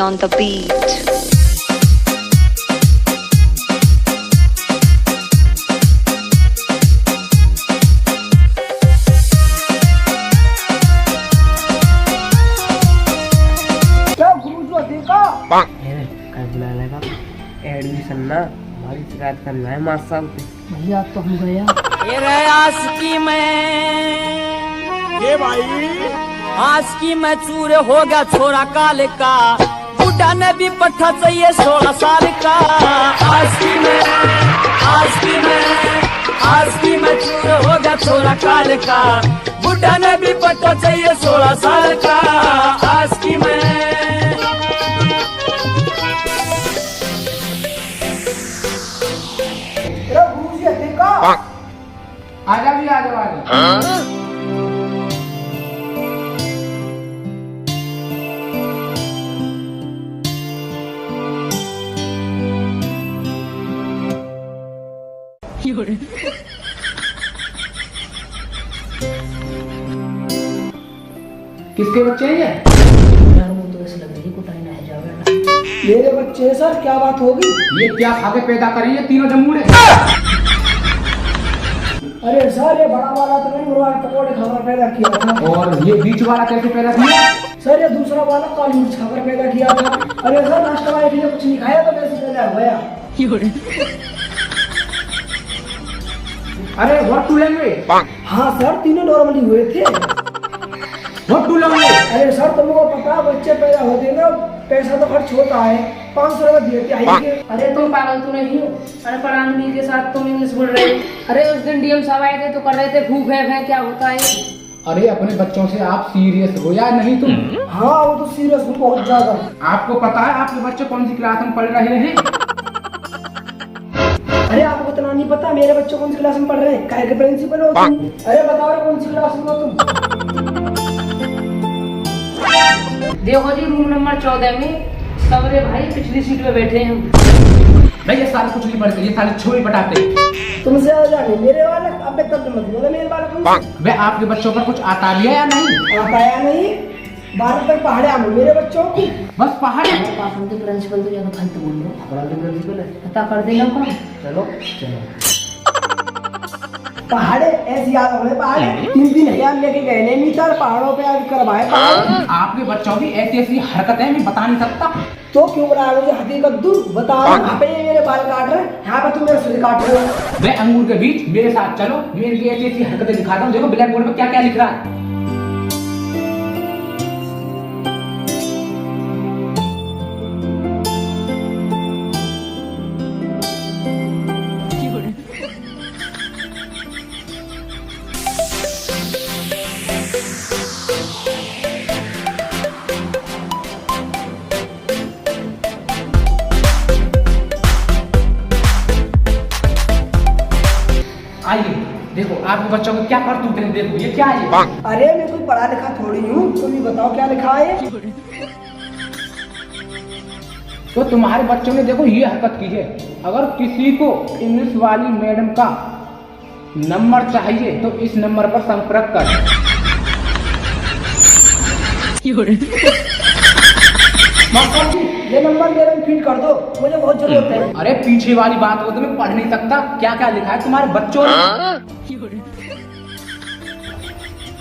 on the beat. कल बुलाने का एडमिशन ना हमारी शिकायत करना है मास्टर साहब से। भैया तो हम गया आस्की में ये भाई आस्की में चूर हो गया छोरा काल का बुढ़ा ने भी पट्टा चाहिए 16 साल का। आस्की में चूर हो गया छोरा काल का बुढ़ा ने भी पट्टा चाहिए 16 साल का। आस्की में आजा भी आजा किसके बच्चे हैं ये? यार वो तो ऐसे लग रही है कुटाई ना है जावे। मेरे बच्चे सर क्या बात होगी? ये क्या खा के पैदा करें ये तीनों जमूड़े? अरे सर ये बड़ा वाला तो नहीं मुर्गा के पकौड़े खाकर पैदा किया था। और ये बीच वाला कैसे पैदा किया? सर ये दूसरा वाला काली मिर्च खाकर पैदा किया था। अरे सर नाश्ता वाले के लिए कुछ नहीं खाया तो कैसे पैदा हुआ? अरे व्हाट टू लैंग्वेज? हाँ सर तीनों नॉर्मली हुए थे। What two language? अरे सर तुमको पता बच्चे पैदा होते ना पैसा तो खर्च होता है 500 रुपए दिए थे। अरे तुम पागल तो नहीं हो? अनपढ़ आदमी के साथ तुम इंग्लिश बोल रहे हो। अरे उस दिन डीएम साहब आए थे तो कर रहे थे फूफ है क्या होता है? अरे अपने बच्चों से आप सीरियस हो या नहीं तुम? हाँ वो तो सीरियस हूँ बहुत ज्यादा। आपको पता है आपके बच्चे कौन सी क्लास में पढ़ रहे हैं? अरे आपको इतना नहीं पता मेरे बच्चे कौन सी क्लास में पढ़ रहे हैं? काहे के प्रिंसिपल हो तुम? अरे बताओ कौन सी क्लास में हो तुम? देखो जी रूम नंबर 14 में सबरे भाई पिछली सीट में बैठे हैं। भाई ये सारे कुछ नहीं पढ़ते, ये सारे छोरी पटाते। तुमसे आजादी मेरे वाला अब तक मत बोलो मेरे वाला तुम। वे आपके बच्चों पर कुछ आता भी है या नहीं? आता या नहीं 12 तक पहाड़े आने मेरे बच्चों की। बस पहाड़ पापन के प्रिंसिपल तो ज्यादा फालतू बोल रहे हो। अपना तो प्रिंसिपल है पता कर देगा काम। चलो पहाड़े ऐसी याद हो पहाड़े 3-3 लेके गए नहीं सर पहाड़ों पे आज करवाए पहाड़। आपके बच्चों की ऐसी ऐसी हरकतें मैं बता नहीं सकता। तो क्यों बुला रहे हो हकीकत दू बताओ। यहाँ पे मेरे बाल काट रहे हैं यहाँ पे तुम मेरे सिर काट रहे हो। वे अंगूर के बीच मेरे साथ चलो मैं इनकी ऐसी ऐसी हरकतें दिखाता हूँ। देखो ब्लैक बोर्ड पे क्या क्या लिख रहा है। आइए देखो आपके बच्चों को क्या करतूत है। देखो ये क्या है? अरे मैं कोई पढ़ा लिखा थोड़ी हूँ तुम ही बताओ क्या लिखा है? तो तुम्हारे बच्चों ने देखो ये हरकत की है। अगर किसी को इंग्लिश वाली मैडम का नंबर चाहिए तो इस नंबर पर संपर्क कर। ये नंबर मेरे में फीड कर दो मुझे बहुत जरूरत है। अरे पीछे वाली बात हो तो मैं पढ़ नहीं सकता। क्या क्या लिखा है तुम्हारे बच्चों ने?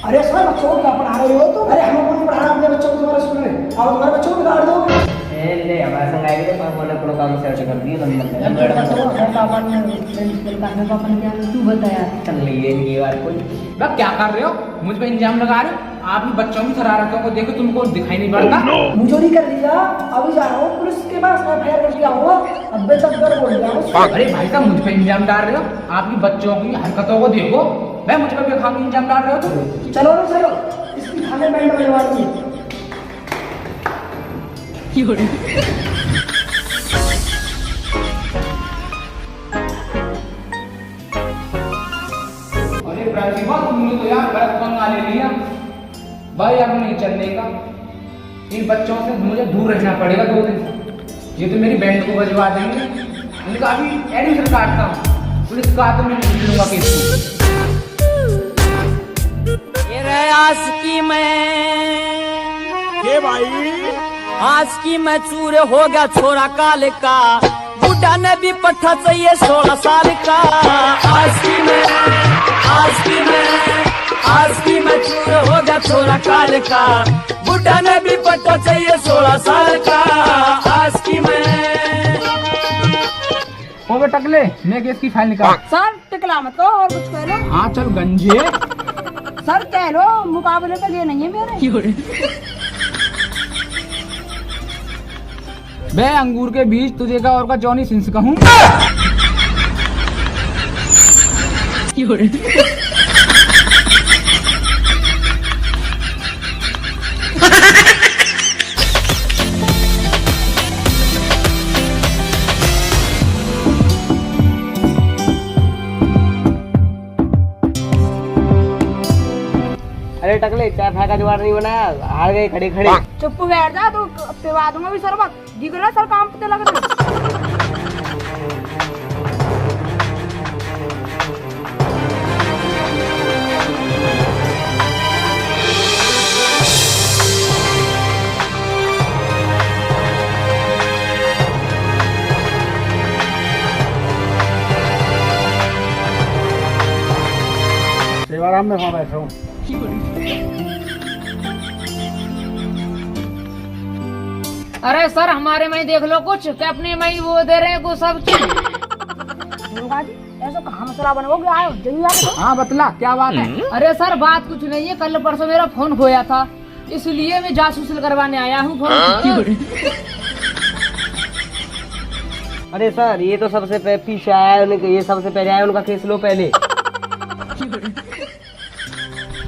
अरे सर बच्चों को क्या पढ़ा रहे हो तो? अरे हम कौन पढ़ा रहा अपने बच्चों को तुम्हारे स्कूल में? अब तुम्हारे बच्चों को बिगाड़ दोगे। ले हमारे संग आएंगे तो हमने अपना काम सर्च कर दिया पापा ने प्रिंसिपल का है पापा ने क्या तू बताया? चल लिए इनकी बात कोई। बस क्या कर रहे हो? मुझ पे इंजाम लगा रहे हो? आप ही बच्चों की शरारतों को देखो तुमको दिखाई नहीं पड़ता? मुझे नहीं कर लिया अभी जा रहा हूँ पुलिस के पास एफआईआर कर दिया हूँ। अब तक कर बोल रहा हूँ। अरे भाई साहब मुझ पे इंजाम डाल रहे हो? आपकी बच्चों की हरकतों को देखो। मैं मुझ पर भी खामी इंजाम डाल रहे हो तुम? चलो ना चलो इसकी थाने बैंड बजवा दूंगी। अरे प्रतिभा तुमने तो यार गलत पंगा ले लिया भाई। अब नहीं चलने का। इन बच्चों से मुझे दूर रहना पड़ेगा 2 दिन। ये तो मेरी बैंड को बजवा देंगे। इनका अभी एडमिशन काटता हूँ। पुलिस का तो मैं नहीं लूंगा केस। ये आस्की में ये भाई आज की मैं चूर हो गया छोरा काल का, बुढ़ा ने भी पट्टा चाहिए 16 साल का। आज की मैं चूर हो गया छोरा काल का, बुढ़ा ने भी पट्टा चाहिए 16 साल का। आज की मैं ओ बे टकले, मैं केस की फाइल निकाल। सर टिकला मत कहो और कुछ कह लो। हाँ चल गंजे। सर कह लो, मुकाबले के लिए नहीं है मेरे। बे अंगूर के बीज तुझे का और का जॉनी सिंस कहूँ। अरे टकले, चाय फाय का जुगाड़ नहीं बनाया, हार गए खड़े खड़े। चुप बैठ जा, तो पिवा दूंगा भी शरबत। दिख रहा सर काम पे लग रहा। सेवाराम में वहाँ बैठा हूँ। अरे सर हमारे में ही देख लो कुछ, क्या अपने में ही वो दे रहे हैं कुछ सब चीज। ऐसा कहाँ मसला बनोगे? आयो जल्दी आओ। हाँ बतला क्या बात है। अरे सर बात कुछ नहीं है, कल परसों मेरा फोन खोया था, इसलिए मैं जासूस करवाने आया हूँ फोन। अरे सर, ये तो सबसे पीछे आया है, ये सबसे पहले आया, उनका केस लो पहले।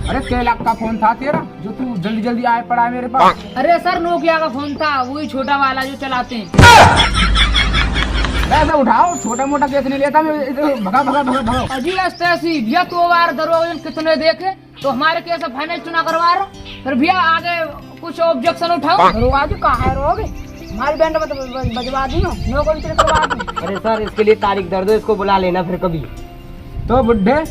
अरे 6 लाख का फोन था तेरा, जो तू जल्दी जल्दी आए पड़ा है मेरे पास। अरे सर नोकिया का फोन था, वही छोटा वाला जो चलाते हैं। ऐसा उठाओ, छोटा मोटा केस नहीं लेता मैं। भगा भगा भगा भगा। अजी ऐसी भैया 2 बार दरोगा कितने देखे तो हमारे केस फाइनल चुना करवा रहे, फिर भैया आगे कुछ ऑब्जेक्शन उठाओ। दरोगा जी कहाँ है? रोगे हमारी बैंड में तो बजवा दी ना, नो को करवा दी। अरे सर, इसके लिए तारीख दर्द हो, इसको बुला लेना फिर कभी। तो बुड्ढे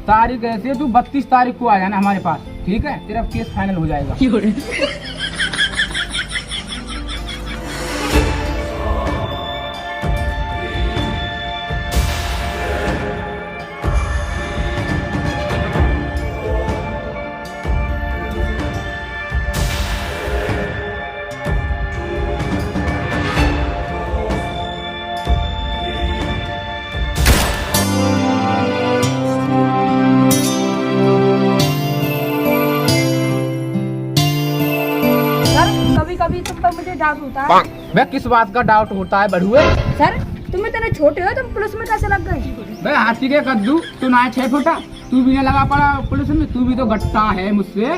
तारीख ऐसी है, तू 32 तारीख को आ जाना हमारे पास, ठीक है? तेरा केस फाइनल हो जाएगा। कभी तुम पर मुझे डाउट होता है। मैं किस बात का डाउट होता है बढ़ुए? सर तुम इतने छोटे हो, तुम पुलिस में कैसे लग गए? मैं हाथी के कद्दू, तू ना 6 फुटा, तू भी ना लगा पड़ा पुलिस में, तू भी तो गट्टा है मुझसे।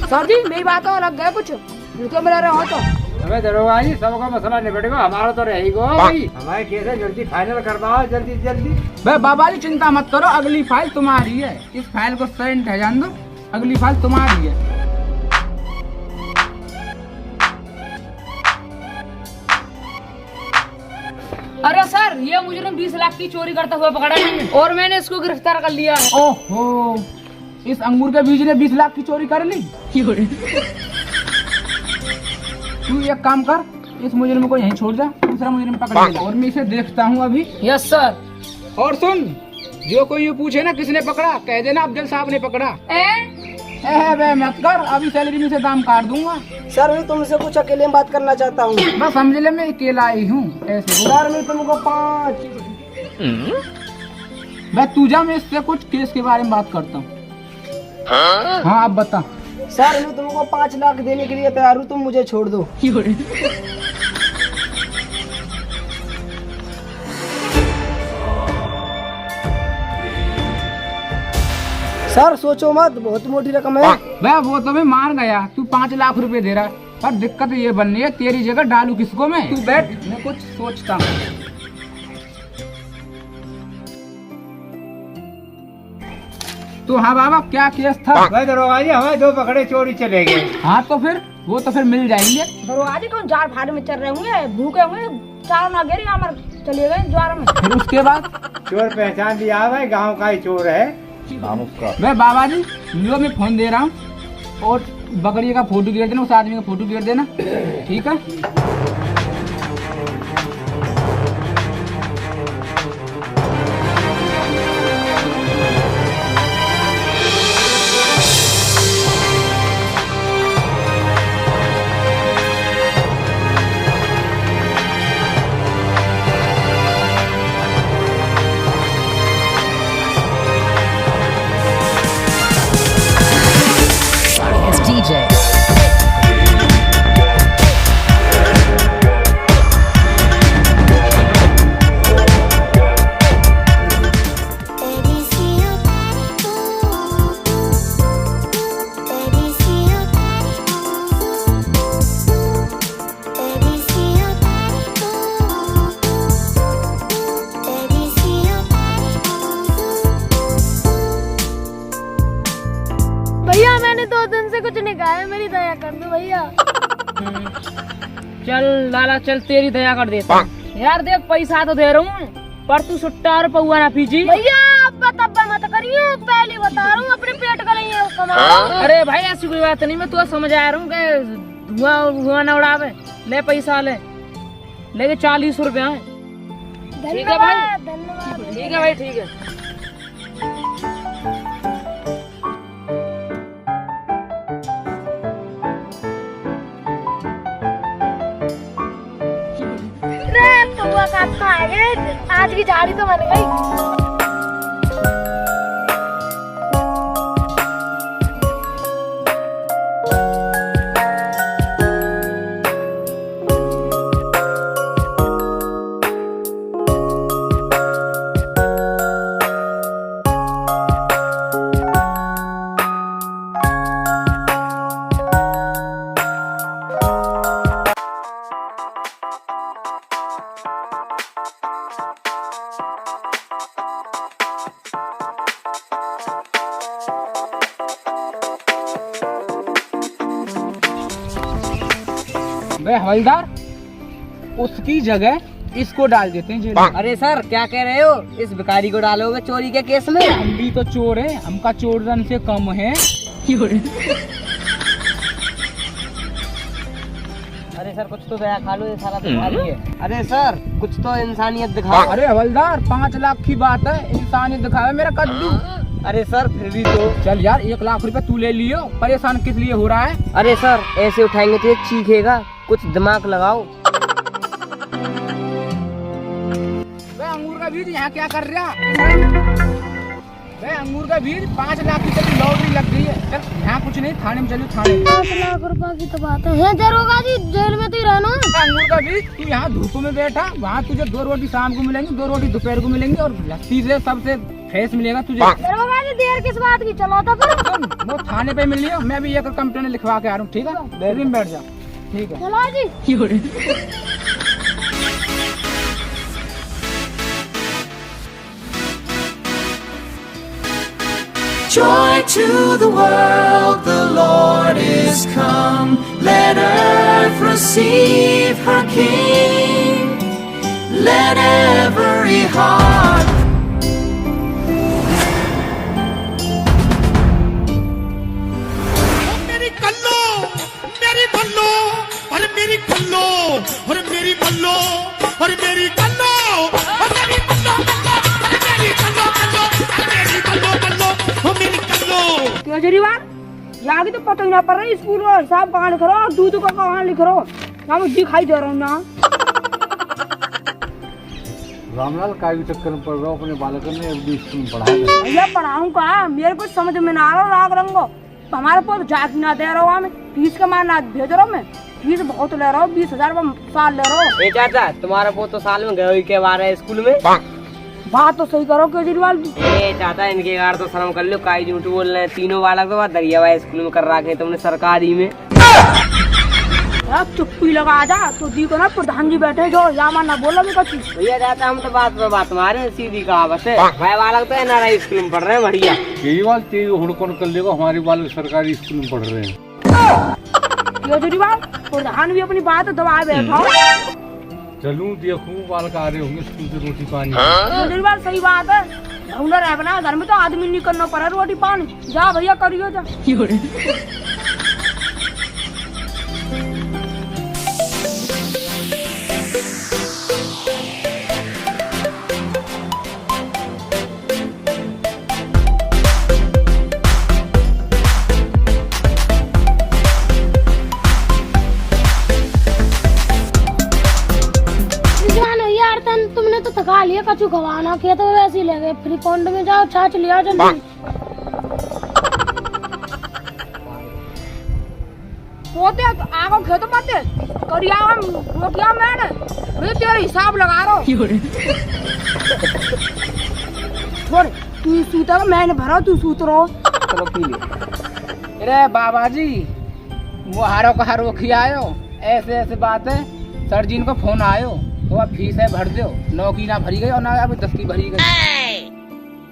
सर जी मेरी बात और लग गए कुछ, रुको मेरा रहो तो। अबे दरोगा जी, सबका मसला निपटेगा, हमारा तो रहेगा भाई। हमारे केस है, जल्दी फाइनल करवाओ, जल्दी जल्दी। भाई बाबा जी चिंता मत करो, अगली फाइल तुम्हारी है। इस फाइल को सेंट है जान दो, अगली फाइल तुम्हारी है। अरे सर ये मुजरिम 20 लाख की चोरी करते हुए पकड़ा है और मैंने इसको गिरफ्तार कर लिया है। ओहो, इस अंगूर के बीज ने 20 लाख की चोरी कर ली। तू एक काम कर, इस मुजरिम को यहीं छोड़ जा, दूसरा मुजरिम पकड़ ले और मैं इसे देखता हूँ अभी। Yes sir. और सुन, जो कोई ये पूछे ना किसने पकड़ा, कह देना अफजल साहब ने पकड़ा। बे मत कर, अभी सैलरी में से दाम काट दूंगा। सर मैं तुमसे कुछ अकेले में बात करना चाहता हूँ। बस समझ ले, मैं अकेला आई हूँ ऐसे। सर मैं तुमको 5। मैं तू जा, मैं इससे कुछ केस के बारे में बात करता हूँ। हाँ अब बता। सर मैं तुमको 5 लाख देने के लिए तैयार हूँ, तुम मुझे छोड़ दो। सर सोचो मत, बहुत मोटी रकम है। भाई वो तो मैं मान गया, तू 5 लाख रुपए दे रहा, पर दिक्कत ये बननी है, तेरी जगह डालू किसको मैं? तू बैठ, मैं कुछ सोचता हूँ। तो हाँ बाबा, क्या केस था? भाई दरोगा जी, हमारे 2 पकड़े चोरी चले गए। हाँ तो फिर वो तो फिर मिल जाएंगे। दरोगा जी कौन जार फाड़ में चल रहे होंगे, भूखे होंगे, चारों ना गिर चले गए ज्वार में। फिर उसके बाद चोर पहचान लिया भाई, गांव का ही चोर है। मैं बाबा जी लो मैं फोन दे रहा हूँ और बकरी का फोटो गिर देना, उस आदमी का फोटो गिर देना, ठीक है? भैया मैंने 2 दिन से कुछ नहीं खाया, मेरी दया कर दो भैया। चल लाला चल तेरी दया कर देता हूं। यार देख पैसा तो दे रहा हूँ पर तू सुट्टा और पौआ ना पीजी। भैया अब्बा तब्बा मत करियो, पहले बता रहा हूँ अपने पेट का नहीं है कमा। अरे भाई ऐसी कोई बात नहीं, मैं तो समझ आ रहा हूँ कि धुआं न उड़ावे। ले पैसा ले 40 रुपया है। ठीक है भाई, ठीक है भाई, ठीक है। आज की झाड़ी तो बन गई। हवलदार उसकी जगह इसको डाल देते हैं जेल में। अरे सर क्या कह रहे हो, इस भिखारी को डालोगे चोरी के केस में? हम भी तो चोर है, हमका चोरन से कम है। अरे सर कुछ तो दया खा लो, ये सारा भिखारी है। अरे सर कुछ तो इंसानियत दिखाओ। अरे हवलदार 5 लाख की बात है, इंसानियत दिखावे मेरा कद्दू। अरे सर फिर भी तो चल यार 1 लाख रुपए तू ले लियो, परेशान किस लिए हो रहा है? अरे सर ऐसे उठाएंगे तो ये चीखेगा, कुछ दिमाग लगाओ। अंगूर का बीज यहाँ क्या कर रहा? अंगूर का बीज 5 लाख की तेरी लॉटरी लग गई है। चल यहाँ कुछ नहीं, थाने में चलो थाने। 5 लाख रुपए की तो बात है दरोगा जी, जेल में तो ही रहना। अंगूर का बीज तू यहाँ धूप में बैठा, वहाँ तुझे 2 रोटी शाम को मिलेंगी, 2 रोटी दोपहर को मिलेंगी और लस्सी से सबसे फ्रेश मिलेगा तुझे। दरोगा जी देर किस बात की, चलो तो फिर। वो थाने पे मिल लियो, मैं भी एक कंप्लेंट लिखवा के आ रहा हूँ, ठीक है? डेरी में बैठ जा, ठीक है? चलो जी। Joy to the world, the Lord is come. Let earth receive her King. Let every heart मेरी कल्लो, मेरी बल्लो, और मेरी कल्लो, और मेरी बल्लो, और मेरी कल्लो, और मेरी बल्लो, और मेरी कल्लो, और मेरी बल्लो, और मेरी कल्लो। केजरीवाल यहाँ की तो पता ही ना पड़ रहा, स्कूल का हिसाब कहाँ लिख रहा हो, दूध का कहाँ लिख रहा हो, यहाँ मैं दिखाई दे रहा हूँ ना। रामलाल का भी चक्कर में पड़ रहा हूँ, अपने बालकों ने अभी स्कूल में पढ़ाया। भैया पढ़ाऊँ कहाँ, मेरे को समझ में ना आ रहा राग रंगो। हमारे पास जाके ना दे रहा हूँ, हमें फीस का मारना भेज रहा हूँ, मैं फीस बहुत ले रहा हूँ, 20,000 साल ले रहा हूँ। चाचा तुम्हारा वो तो साल में गए के बार है स्कूल में। बात तो सही करो केजरीवाल। चाचा इनके गार तो शर्म कर लो, काई झूठ बोल रहे हैं। तीनों बालक तो दरियाबाई स्कूल में कर रखे तुमने सरकारी में। चुप्पी लगा जा, तो दी को ना प्रधान जी बैठे जो यामा ना बोला भी कुछ। भैया चाचा हम तो बात पर बात मारे, सीधी कहावत है। भाई बालक तो एनआरआई स्कूल में पढ़ रहे हैं, बढ़िया। केजरीवाल तेरी हुड़कौन कर लेगा, हमारे बालक सरकारी स्कूल में पढ़ रहे हैं। केजरीवाल प्रधान भी अपनी बात दबाए बैठा। चलूं देखूं बालक आ रहे होंगे स्कूल से रोटी पानी। केजरीवाल सही बात है, ढूंढा रहे बना घर में तो आदमी नहीं करना पड़ा रोटी पानी। जा भैया करियो जा। यार तुमने तो थका लिया, कछु खवाना के तो वैसे ही ले गए। फ्री पॉन्ड में जाओ, छाछ लिया जल्दी। पोते आगो खेत मते करिया हम रोटिया मैंने मैं तेरे हिसाब लगा रहा हूँ। छोड़ तू सूता मैंने भरा, तू सूत रहो। चलो पी ले। अरे बाबा जी वो हारो का हारो खियायो, ऐसे ऐसे बात है। सर जी को फोन आयो तो अब फीस है भर दो। 9 की ना भरी गई और ना अभी 10 की भरी गई।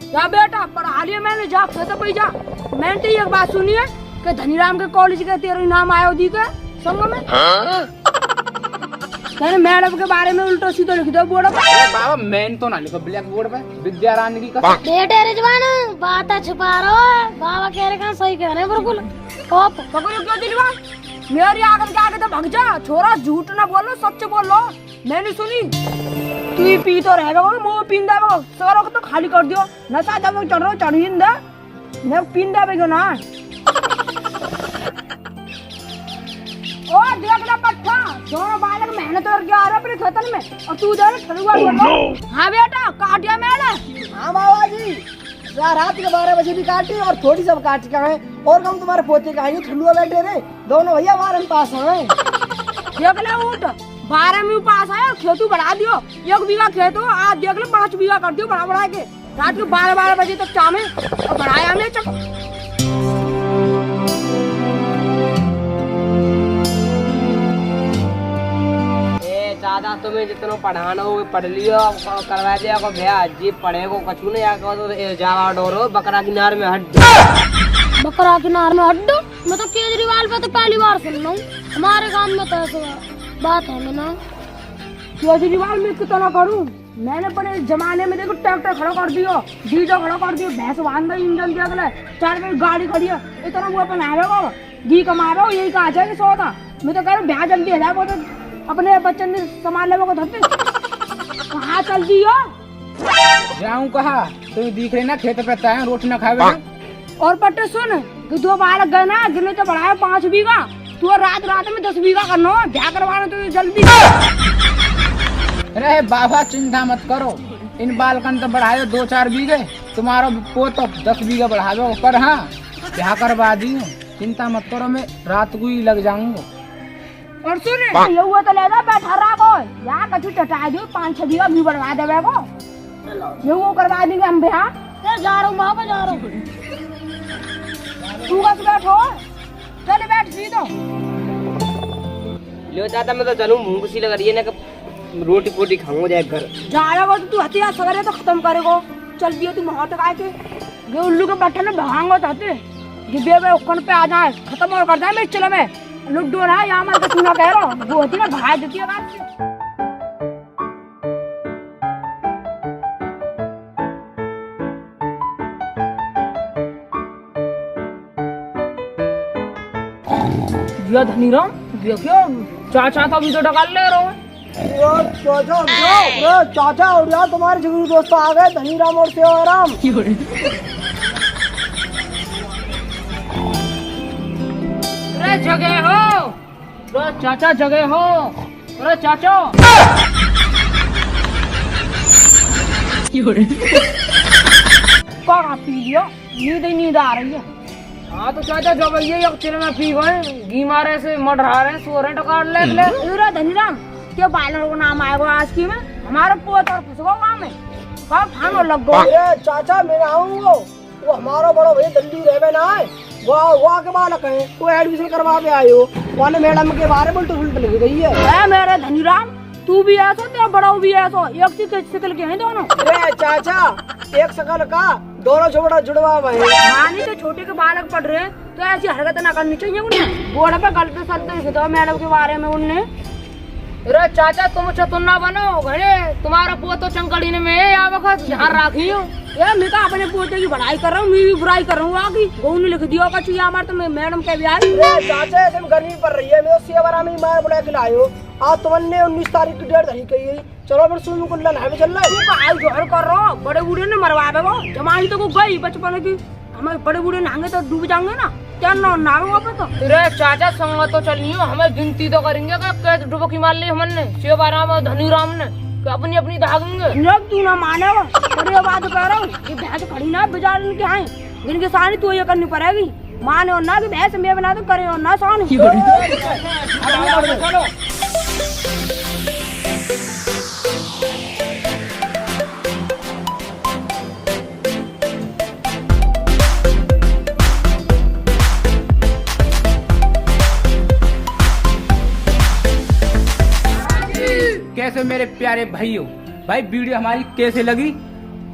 जा बेटा पढ़ा लिया मैंने, जा खेत पे जा। मैंने तो एक बात सुनी है कि धनीराम के कॉलेज के तेरे नाम आयो दी के संग में। मैंने मैडम के बारे में उल्टा सीधा लिख दो बोर्ड पे। बाबा मैंने तो ना लिखो ब्लैक बोर्ड पे विद्या रानी की कसम। बेटे रिजवान बात छुपा रहा है, बाबा कह रहे सही कह रहे हैं बिल्कुल। पकड़ो क्यों दिलवा, मेरी आगे के आगे तो भग जा। छोरा झूठ ना बोलो, सच बोलो। मैंने सुनी तू ही पी तो रहेगा, मुँह पींदा वो सरो को तो खाली कर दियो। नशा जब चढ़ रहा चढ़ीन दे मैं पींदा पे क्यों ना। ओ देख ले पट्टा, दोनों बालक मेहनत करके आ रहे अपने खेतन में और तू इधर ठलुआ बोलो। हाँ बेटा काटिया मैंने। हाँ बाबा जी, रात के 12 बजे भी काटी और थोड़ी सब काट के आए। और हम तुम्हारे पोते का आएंगे, ठुल्लुआ बैठे रहे दोनों भैया 12 में पास आए। देख ले उठ 12 में पास आया, खेतू बढ़ा दियो। 1 बीघा खेत हो, आज देख ले 5 बीघा कर दियो बढ़ा बढ़ा के। रात के 12 बजे तक चामे और बढ़ाया हमने ज्यादा तुम्हें जितना पढ़ाना हो पढ़ लियो, करवा दिया को भैया जी पढ़ेगो कछु नहीं आको तो जावा डोरो बकरा किनार में हट। बकरा किनार में हड्डो, मैं तो केजरीवाल पे तो पहली बार सुन रहा हूँ। हमारे गांव में तो ऐसा बात है ना। केजरीवाल में कितना करूँ, मैंने अपने जमाने में देखो ट्रैक्टर खड़ा कर दियो, डीजल खड़ा कर दियो, भैंस बांध दो, इंजन दिया गया, 4 बजे गाड़ी खड़ी है। इतना वो अपन आएगा घी कमा रहा हो, यही कहा जाएगी 100 था। मैं तो कह रहा हूँ ब्याह जल्दी है जाए, तो अपने बच्चन ने सामान लेवे को धरते कहाँ चल दी हो। जाऊँ कहा तुम दिख रहे ना खेत पे ताए रोटी न खावे। और पट्टे सुन कि 2 बालक गए ना, गिरने तो बढ़ाया 5 बीघा। तू रात में 10 बीघा करना ब्याह करवाना तो जल्दी। अरे बाबा चिंता मत करो, इन बालकन तो बढ़ाए 2-4 बीघे, तुम्हारा पोतो 10 बीघा बढ़ावे। पर हाँ ब्याह करवा दी, चिंता मत करो, मैं रात को ही लग जाऊंगा। और सुन ये हुआ तो लेना बैठा रहा को या कछु चटा दियो, 5-6 बीघा भी बढ़वा देवे को। ये वो करवा देंगे हम ब्याह। जा रहा हूँ बाबा, जा रहा हूँ। तू बस बैठो, चल बैठ सीधो। लियो चाचा मैं तो चलूं, भूख सी लग रही है ना, रोटी पोटी खाऊंगा जाए घर। जाएगा तो तू हथियार सवेरे तो खत्म करेगो। चल दियो तू वहाँ तक आके ये उल्लू के बैठे ना भागो चाहते ये उकन पे आ जाए, खत्म और कर जाए। मैं चलो मैं लुड्डू रहा यहाँ मैं तो सुना कह रहा हूँ, वो होती ना भाई देती है बात से। दिया धनीराम देखियो चाचा तो अभी तो डकाल ले रहा है। चाचा और यार तुम्हारे जिगरी दोस्त आ गए, धनीराम और सेवाराम। अरे जगह हो, अरे चाचा जगह हो, अरे चाचा। कहा पी लियो, नींद ही नींद आ रही है। हाँ तो चाचा जब ये अक्चर में पी गए, घी मारे से मर रहा है, सो रहे टकार ले ले। इधर धनीराम क्या बालर को नाम आएगा आज की में, हमारे पोत और फंसगो वहाँ में कब खानो लग गो। चाचा मैं आऊंगा, वो हमारा बड़ा भैया दिल्ली रहे ना है, वो के बालक है, वो एडमिशन करवा के आयो, वाले मैडम के बारे में उल्ट लिख गई है। मेरे धनीराम तू भी ऐसा, तेरा बड़ा भी ऐसा, एक सी शिकल के हैं दोनों। अरे चाचा एक शकल का दोनों छोटा जुड़वा है। मानी तो छोटे के बालक पढ़ रहे तो ऐसी हरकत ना करनी चाहिए उन्हें। बोर्ड पे गलत सलत लिख दो मैडम के बारे में उनने। अरे चाचा तुम चतुन्ना बनो घरे, तुम्हारा पुआ तो चंकड़ी में है या वक्त ध्यान रखियो। यार मैं तो अपने पोते की बड़ाई कर रहा हूँ, मैं भी बुराई कर रहा हूँ। आगे गौ ने लिख दिया का चुया मार तो मैं मैडम के भी आई। अरे चाचा ऐसे में गर्मी पड़ रही है, मैं तो सेवरा में मार बुला के लायो। आज तुमने 19 तारीख की डेट धरी कही, चलो फिर स्विमिंग पूल नहाने चल रहा है। तू का आई जोर कर रहा, बड़े बूढ़े ने मरवावे को जमानी तो को गई बचपन की, हमें बड़े बूढ़े नहाएंगे तो डूब जाएंगे ना, क्या ना पे तो। अरे चाचा संग तो चलियो, हमें गिनती तो करेंगे कि डुबकी मार ली हमने शिवराम और धनीराम ने, कि अपनी अपनी भागेंगे। जब तू ना माने तेरे बात कह रहा हूँ, ये भैंस खड़ी ना बाजार के आए, जिनके सामने तू ये करनी पड़ेगी, माने और ना कि भैंस मैं बना तो करे और ना सामने। चलो कैसे मेरे प्यारे भाइयों, भाई वीडियो हमारी कैसे लगी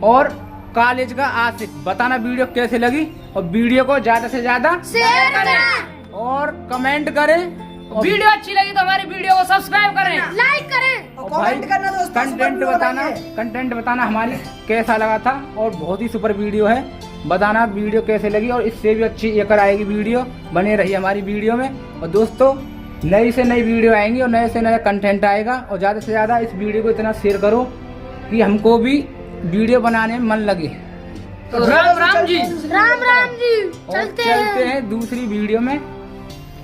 और कॉलेज का आशिक बताना वीडियो कैसे लगी, और वीडियो को ज्यादा से ज्यादा शेयर करें और कमेंट करें। वीडियो अच्छी लगी तो हमारी वीडियो को सब्सक्राइब करें, लाइक करें और कमेंट करना दोस्तों, कंटेंट बताना हमारी कैसा लगा था, और बहुत ही सुपर वीडियो है, बताना वीडियो कैसे लगी, और इससे भी अच्छी एक आएगी वीडियो, बने रही हमारी वीडियो में। और दोस्तों नई से नई वीडियो आएंगी और नए से नया कंटेंट आएगा, और ज़्यादा से ज़्यादा इस वीडियो को इतना शेयर करो कि हमको भी वीडियो बनाने में मन लगे। तो राम राम जी, और चलते हैं दूसरी वीडियो में,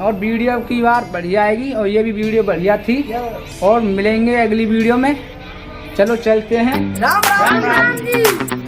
और वीडियो की बार बढ़िया आएगी, और ये भी वीडियो बढ़िया थी, और मिलेंगे अगली वीडियो में। चलो चलते हैं, राम राम जी।